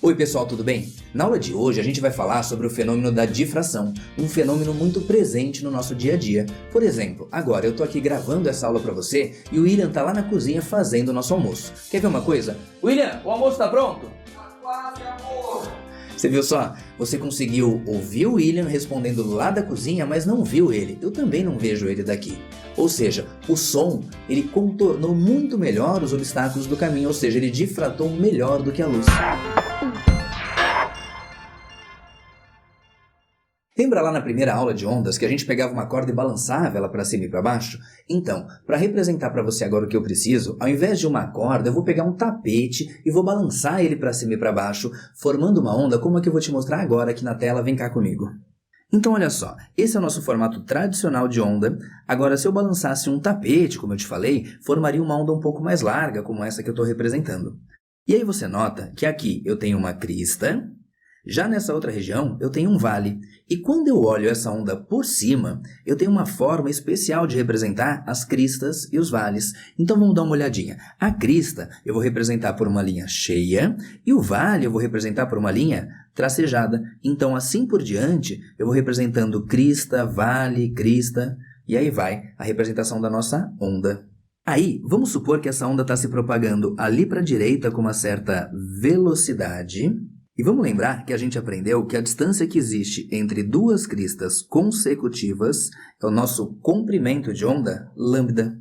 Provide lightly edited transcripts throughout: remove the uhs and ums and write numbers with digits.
Oi pessoal, tudo bem? Na aula de hoje a gente vai falar sobre o fenômeno da difração, um fenômeno muito presente no nosso dia a dia. Por exemplo, agora eu tô aqui gravando essa aula pra você e o William tá lá na cozinha fazendo o nosso almoço. Quer ver uma coisa? William, o almoço tá pronto? Tá quase, amor! Você viu só? Você conseguiu ouvir o William respondendo lá da cozinha, mas não viu ele. Eu também não vejo ele daqui. Ou seja, o som, ele contornou muito melhor os obstáculos do caminho, ou seja, ele difratou melhor do que a luz. Lembra lá na primeira aula de ondas que a gente pegava uma corda e balançava ela para cima e para baixo? Então, para representar para você agora o que eu preciso, ao invés de uma corda, eu vou pegar um tapete e vou balançar ele para cima e para baixo, formando uma onda como a que eu vou te mostrar agora aqui na tela. Vem cá comigo. Então, olha só, esse é o nosso formato tradicional de onda. Agora, se eu balançasse um tapete, como eu te falei, formaria uma onda um pouco mais larga, como essa que eu estou representando. E aí você nota que aqui eu tenho uma crista. Já nessa outra região, eu tenho um vale. E quando eu olho essa onda por cima, eu tenho uma forma especial de representar as cristas e os vales. Então vamos dar uma olhadinha. A crista eu vou representar por uma linha cheia e o vale eu vou representar por uma linha tracejada. Então assim por diante, eu vou representando crista, vale, crista e aí vai a representação da nossa onda. Aí, vamos supor que essa onda está se propagando ali para a direita com uma certa velocidade. E vamos lembrar que a gente aprendeu que a distância que existe entre duas cristas consecutivas é o nosso comprimento de onda lambda.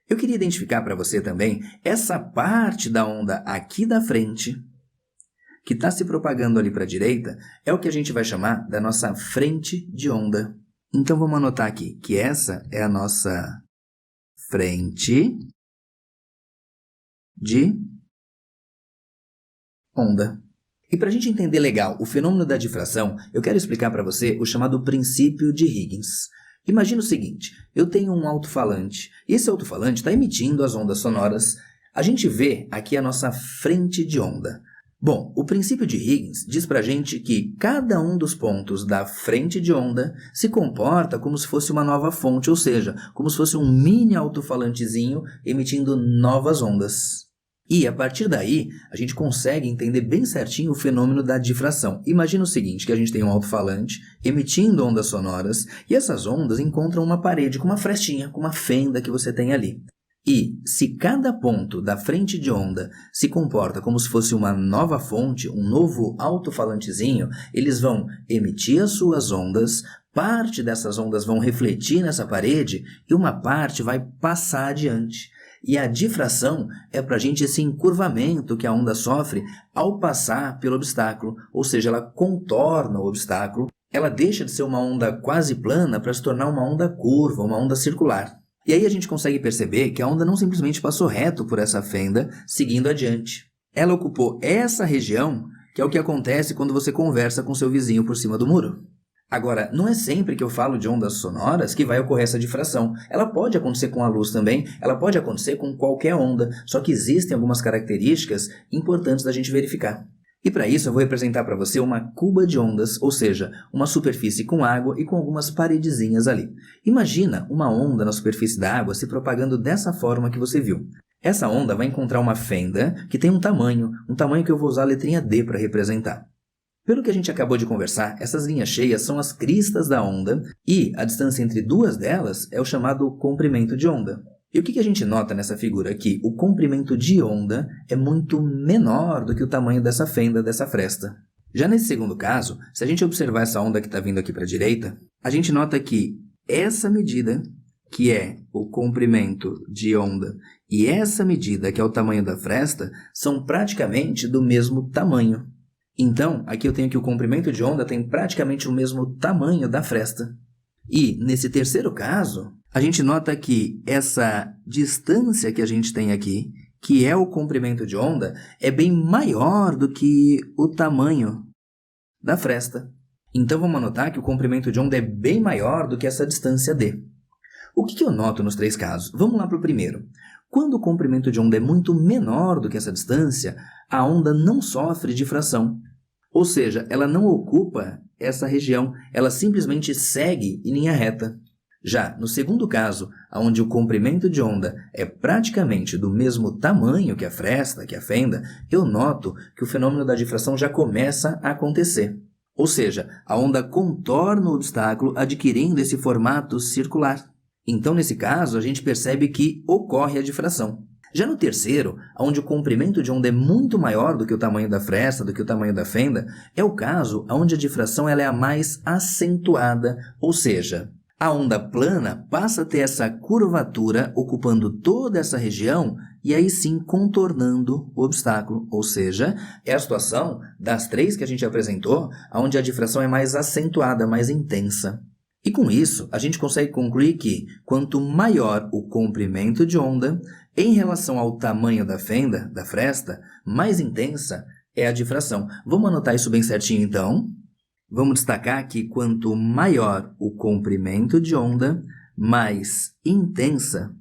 Eu queria identificar para você também essa parte da onda aqui da frente, que está se propagando ali para a direita, é o que a gente vai chamar da nossa frente de onda. Então vamos anotar aqui que essa é a nossa frente de onda. E para a gente entender legal o fenômeno da difração, eu quero explicar para você o chamado princípio de Huygens. Imagina o seguinte, eu tenho um alto-falante, e esse alto-falante está emitindo as ondas sonoras. A gente vê aqui a nossa frente de onda. Bom, o princípio de Huygens diz para a gente que cada um dos pontos da frente de onda se comporta como se fosse uma nova fonte, ou seja, como se fosse um mini alto-falantezinho emitindo novas ondas. E, a partir daí, a gente consegue entender bem certinho o fenômeno da difração. Imagina o seguinte, que a gente tem um alto-falante emitindo ondas sonoras e essas ondas encontram uma parede com uma frestinha, com uma fenda que você tem ali. E, se cada ponto da frente de onda se comporta como se fosse uma nova fonte, um novo alto-falantezinho, eles vão emitir as suas ondas, parte dessas ondas vão refletir nessa parede e uma parte vai passar adiante. E a difração é para a gente esse encurvamento que a onda sofre ao passar pelo obstáculo, ou seja, ela contorna o obstáculo, ela deixa de ser uma onda quase plana para se tornar uma onda curva, uma onda circular. E aí a gente consegue perceber que a onda não simplesmente passou reto por essa fenda, seguindo adiante. Ela ocupou essa região, que é o que acontece quando você conversa com seu vizinho por cima do muro. Agora, não é sempre que eu falo de ondas sonoras que vai ocorrer essa difração. Ela pode acontecer com a luz também, ela pode acontecer com qualquer onda, só que existem algumas características importantes da gente verificar. E para isso eu vou representar para você uma cuba de ondas, ou seja, uma superfície com água e com algumas paredezinhas ali. Imagina uma onda na superfície da água se propagando dessa forma que você viu. Essa onda vai encontrar uma fenda que tem um tamanho que eu vou usar a letrinha D para representar. Pelo que a gente acabou de conversar, essas linhas cheias são as cristas da onda e a distância entre duas delas é o chamado comprimento de onda. E o que a gente nota nessa figura aqui? O comprimento de onda é muito menor do que o tamanho dessa fenda, dessa fresta. Já nesse segundo caso, se a gente observar essa onda que está vindo aqui para a direita, a gente nota que essa medida, que é o comprimento de onda, e essa medida, que é o tamanho da fresta, são praticamente do mesmo tamanho. Então, aqui eu tenho que o comprimento de onda tem praticamente o mesmo tamanho da fresta. E, nesse terceiro caso, a gente nota que essa distância que a gente tem aqui, que é o comprimento de onda, é bem maior do que o tamanho da fresta. Então, vamos anotar que o comprimento de onda é bem maior do que essa distância D. O que eu noto nos três casos? Vamos lá para o primeiro. Quando o comprimento de onda é muito menor do que essa distância, a onda não sofre difração. Ou seja, ela não ocupa essa região, ela simplesmente segue em linha reta. Já no segundo caso, onde o comprimento de onda é praticamente do mesmo tamanho que a fresta, que a fenda, eu noto que o fenômeno da difração já começa a acontecer. Ou seja, a onda contorna o obstáculo adquirindo esse formato circular. Então, nesse caso, a gente percebe que ocorre a difração. Já no terceiro, onde o comprimento de onda é muito maior do que o tamanho da fresta, do que o tamanho da fenda, é o caso onde a difração ela é a mais acentuada, ou seja, a onda plana passa a ter essa curvatura ocupando toda essa região e aí sim contornando o obstáculo. Ou seja, é a situação das três que a gente apresentou, onde a difração é mais acentuada, mais intensa. E com isso, a gente consegue concluir que quanto maior o comprimento de onda, em relação ao tamanho da fenda, da fresta, mais intensa é a difração. Vamos anotar isso bem certinho então? Vamos destacar que quanto maior o comprimento de onda, mais intensa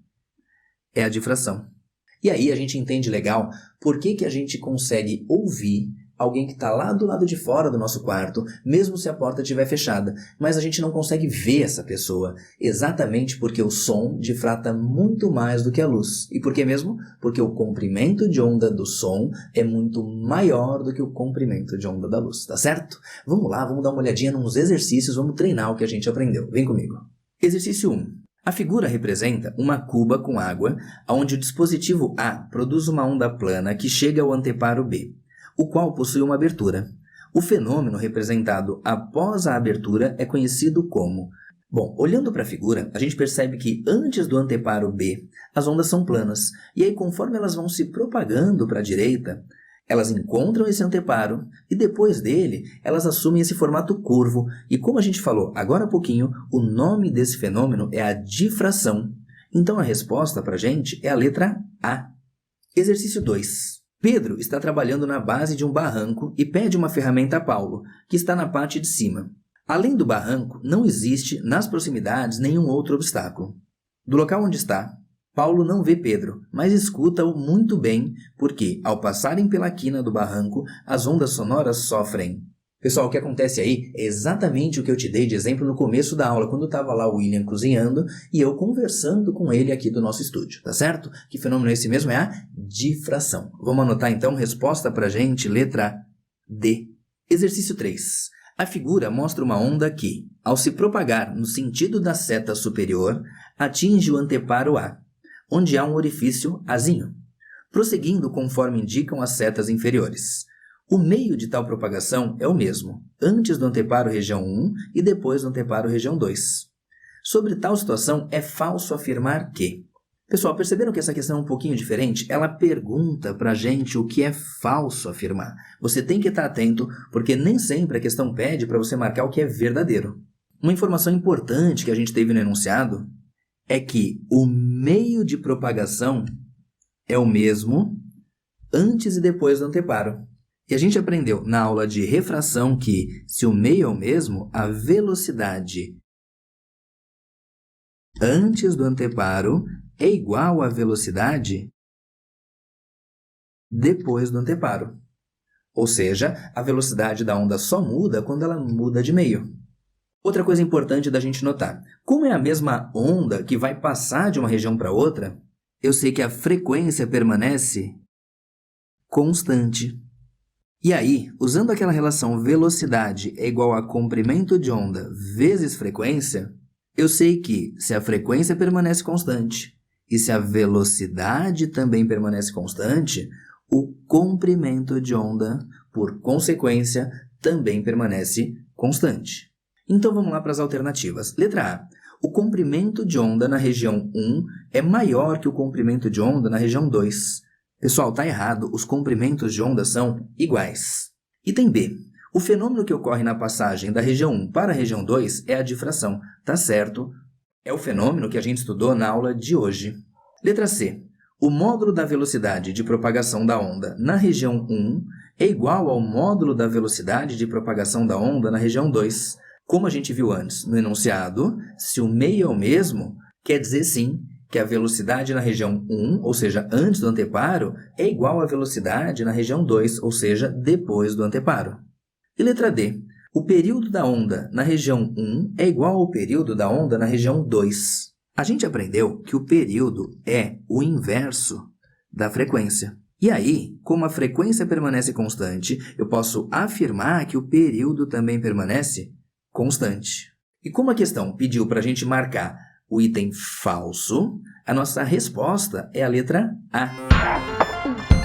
é a difração. E aí a gente entende legal por que a gente consegue ouvir alguém que está lá do lado de fora do nosso quarto, mesmo se a porta estiver fechada, mas a gente não consegue ver essa pessoa, exatamente porque o som difrata muito mais do que a luz. E por que mesmo? Porque o comprimento de onda do som é muito maior do que o comprimento de onda da luz, tá certo? Vamos lá, vamos dar uma olhadinha nos exercícios, vamos treinar o que a gente aprendeu. Vem comigo. Exercício 1. A figura representa uma cuba com água, onde o dispositivo A produz uma onda plana que chega ao anteparo B, o qual possui uma abertura. O fenômeno representado após a abertura é conhecido como... Bom, olhando para a figura, a gente percebe que antes do anteparo B, as ondas são planas, e aí conforme elas vão se propagando para a direita, elas encontram esse anteparo e depois dele, elas assumem esse formato curvo. E como a gente falou agora há pouquinho, o nome desse fenômeno é a difração. Então a resposta para a gente é a letra A. Exercício 2. Pedro está trabalhando na base de um barranco e pede uma ferramenta a Paulo, que está na parte de cima. Além do barranco, não existe nas proximidades nenhum outro obstáculo. Do local onde está, Paulo não vê Pedro, mas escuta-o muito bem, porque, ao passarem pela quina do barranco, as ondas sonoras sofrem. Pessoal, o que acontece aí é exatamente o que eu te dei de exemplo no começo da aula, quando estava lá o William cozinhando e eu conversando com ele aqui do nosso estúdio, tá certo? Que fenômeno é esse mesmo? É a difração. Vamos anotar então, resposta pra gente, letra D. Exercício 3. A figura mostra uma onda que, ao se propagar no sentido da seta superior, atinge o anteparo A, onde há um orifício Azinho, prosseguindo conforme indicam as setas inferiores. O meio de tal propagação é o mesmo, antes do anteparo região 1 e depois do anteparo região 2. Sobre tal situação, é falso afirmar que... Pessoal, perceberam que essa questão é um pouquinho diferente? Ela pergunta pra gente o que é falso afirmar. Você tem que estar atento, porque nem sempre a questão pede para você marcar o que é verdadeiro. Uma informação importante que a gente teve no enunciado é que o meio de propagação é o mesmo antes e depois do anteparo. E a gente aprendeu na aula de refração que, se o meio é o mesmo, a velocidade antes do anteparo é igual à velocidade depois do anteparo. Ou seja, a velocidade da onda só muda quando ela muda de meio. Outra coisa importante da gente notar, como é a mesma onda que vai passar de uma região para outra, eu sei que a frequência permanece constante. E aí, usando aquela relação velocidade é igual a comprimento de onda vezes frequência, eu sei que se a frequência permanece constante e se a velocidade também permanece constante, o comprimento de onda, por consequência, também permanece constante. Então vamos lá para as alternativas. Letra A. O comprimento de onda na região 1 é maior que o comprimento de onda na região 2. Pessoal, está errado, os comprimentos de onda são iguais. Item B. O fenômeno que ocorre na passagem da região 1 para a região 2 é a difração. Tá certo, é o fenômeno que a gente estudou na aula de hoje. Letra C. O módulo da velocidade de propagação da onda na região 1 é igual ao módulo da velocidade de propagação da onda na região 2. Como a gente viu antes no enunciado, se o meio é o mesmo, quer dizer sim que a velocidade na região 1, ou seja, antes do anteparo, é igual à velocidade na região 2, ou seja, depois do anteparo. E letra D. O período da onda na região 1 é igual ao período da onda na região 2. A gente aprendeu que o período é o inverso da frequência. E aí, como a frequência permanece constante, eu posso afirmar que o período também permanece constante. E como a questão pediu para a gente marcar o item falso, a nossa resposta é a letra A.